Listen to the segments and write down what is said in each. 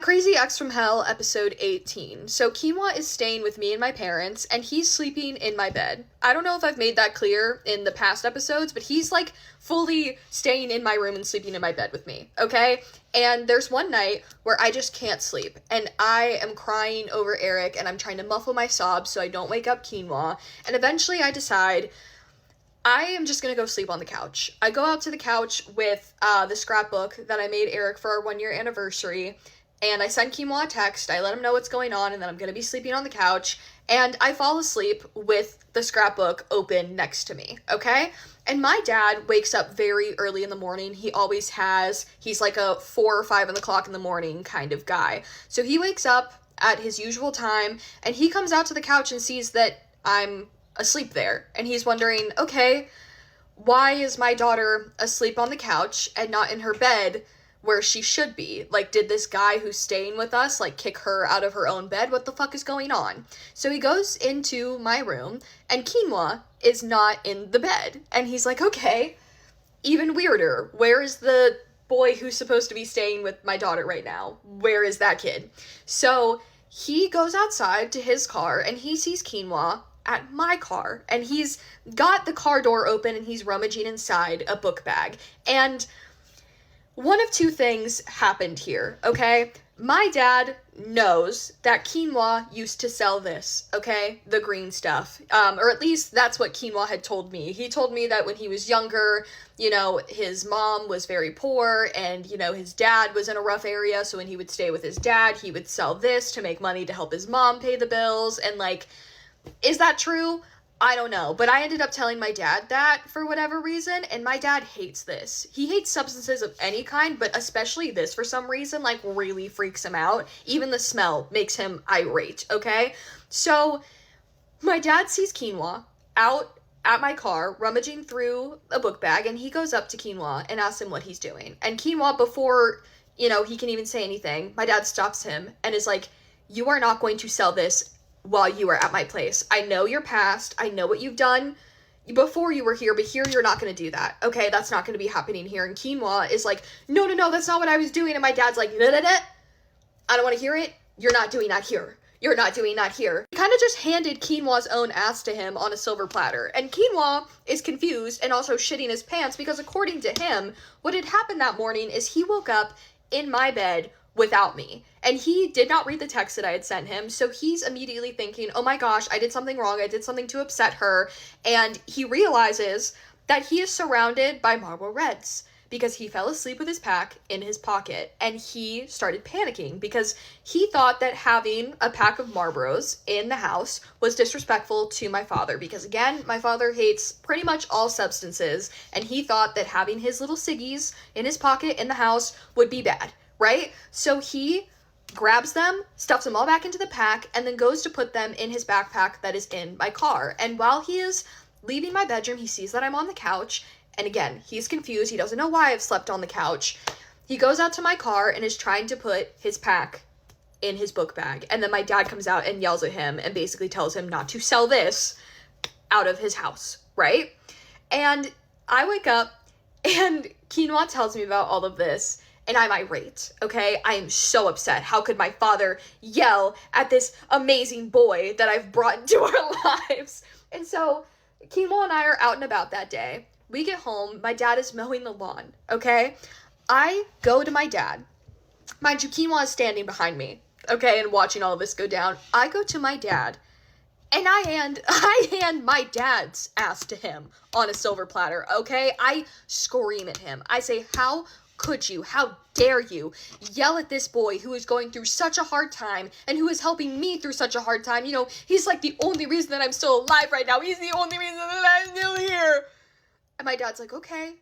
Crazy Ex from Hell, episode 18. So Quinoa is staying with me and my parents, and he's sleeping in my bed. I don't know if I've made that clear in the past episodes, but he's like fully staying in my room and sleeping in my bed with me, okay? And there's one night where I just can't sleep, and I am crying over Eric, and I'm trying to muffle my sobs so I don't wake up Quinoa, and eventually I decide I am just gonna go sleep on the couch. I go out to the couch with the scrapbook that I made Eric for our 1-year anniversary, and I send Quinoa a text. I let him know what's going on and that I'm gonna be sleeping on the couch, and I fall asleep with the scrapbook open next to me, okay? And my dad wakes up very early in the morning. He always has. He's like a 4 or 5 o'clock in the morning kind of guy. So he wakes up at his usual time, and he comes out to the couch and sees that I'm asleep there. And he's wondering, okay, why is my daughter asleep on the couch and not in her bed where she should be? Like, did this guy who's staying with us, like, kick her out of her own bed? What the fuck is going on? So he goes into my room, and Quinoa is not in the bed. And he's like, okay, even weirder. Where is the boy who's supposed to be staying with my daughter right now? Where is that kid? So he goes outside to his car, and he sees Quinoa at my car, and he's got the car door open, and he's rummaging inside a book bag. And one of two things happened here, okay? My dad knows that Quinoa used to sell this, okay? The green stuff. Or at least that's what Quinoa had told me. He told me that when he was younger, you know, his mom was very poor, and, you know, his dad was in a rough area, so when he would stay with his dad, he would sell this to make money to help his mom pay the bills, and, like, is that true? I don't know, but I ended up telling my dad that for whatever reason, and my dad hates this. He hates substances of any kind, but especially this for some reason, like, really freaks him out. Even the smell makes him irate, okay? So my dad sees Quinoa out at my car, rummaging through a book bag, and he goes up to Quinoa and asks him what he's doing. And Quinoa, before, you know, he can even say anything, my dad stops him and is like, you are not going to sell this while you are at my place. I know your past. I know what you've done before you were here, but here you're not going to do that. Okay, that's not going to be happening here. And Quinoa is like, no, that's not what I was doing. And my dad's like, I don't want to hear it. You're not doing that here. You're not doing that here. He kind of just handed Quinoa's own ass to him on a silver platter. And Quinoa is confused and also shitting his pants because according to him, what had happened that morning is he woke up in my bed without me. And he did not read the text that I had sent him, so he's immediately thinking, oh my gosh, I did something wrong, I did something to upset her, and he realizes that he is surrounded by Marlboro Reds because he fell asleep with his pack in his pocket, and he started panicking because he thought that having a pack of Marlboros in the house was disrespectful to my father because, again, my father hates pretty much all substances, and he thought that having his little ciggies in his pocket in the house would be bad. Right? So he grabs them, stuffs them all back into the pack, and then goes to put them in his backpack that is in my car. And while he is leaving my bedroom, he sees that I'm on the couch. And again, he's confused. He doesn't know why I've slept on the couch. He goes out to my car and is trying to put his pack in his book bag. And then my dad comes out and yells at him and basically tells him not to sell this out of his house, right? And I wake up and Quinoa tells me about all of this. And I'm irate, okay? I am so upset. How could my father yell at this amazing boy that I've brought into our lives? And so, Quinoa and I are out and about that day. We get home. My dad is mowing the lawn, okay? I go to my dad. Mind you, Quinoa is standing behind me, okay, and watching all of this go down. I go to my dad, and I hand my dad's ass to him on a silver platter, okay? I scream at him. I say, how dare you yell at this boy who is going through such a hard time and who is helping me through such a hard time? You know, he's like the only reason that I'm still alive right now. He's the only reason that I'm still here. And my dad's like, okay,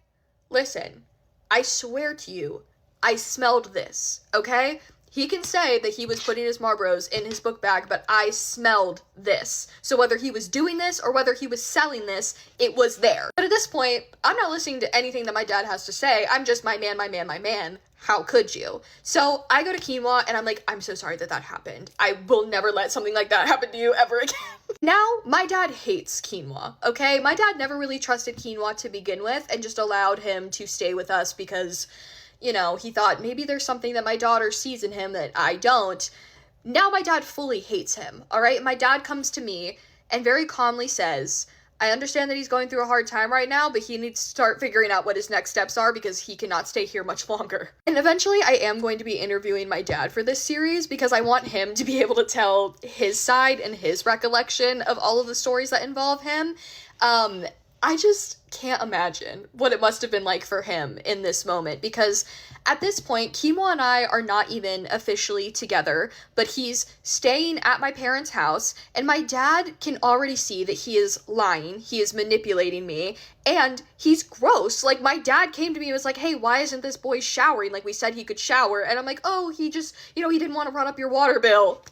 listen, I swear to you, I smelled this, okay? He can say that he was putting his Marlboros in his book bag, but I smelled this. So whether he was doing this or whether he was selling this, it was there. But at this point, I'm not listening to anything that my dad has to say. I'm just my man. How could you? So I go to Quinoa and I'm like, I'm so sorry that happened. I will never let something like that happen to you ever again. Now, my dad hates Quinoa, okay? My dad never really trusted Quinoa to begin with and just allowed him to stay with us because, you know, he thought maybe there's something that my daughter sees in him that I don't. Now my dad fully hates him, all right? My dad comes to me and very calmly says, I understand that he's going through a hard time right now, but he needs to start figuring out what his next steps are because he cannot stay here much longer. And eventually I am going to be interviewing my dad for this series because I want him to be able to tell his side and his recollection of all of the stories that involve him. I just can't imagine what it must have been like for him in this moment, because at this point, Kimo and I are not even officially together, but he's staying at my parents' house, and my dad can already see that he is lying, he is manipulating me, and he's gross. Like, my dad came to me and was like, hey, why isn't this boy showering? Like, we said he could shower, and I'm like, oh, he just, you know, he didn't want to run up your water bill.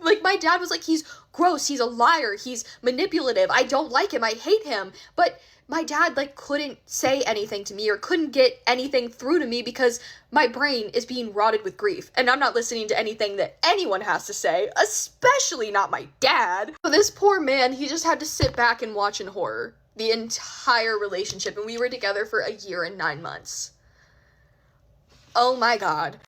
Like, my dad was like, he's gross, he's a liar, he's manipulative, I don't like him, I hate him, but my dad, like, couldn't say anything to me or couldn't get anything through to me because my brain is being rotted with grief, and I'm not listening to anything that anyone has to say, especially not my dad. But this poor man, he just had to sit back and watch in horror the entire relationship, and we were together for 1 year and 9 months. Oh my god.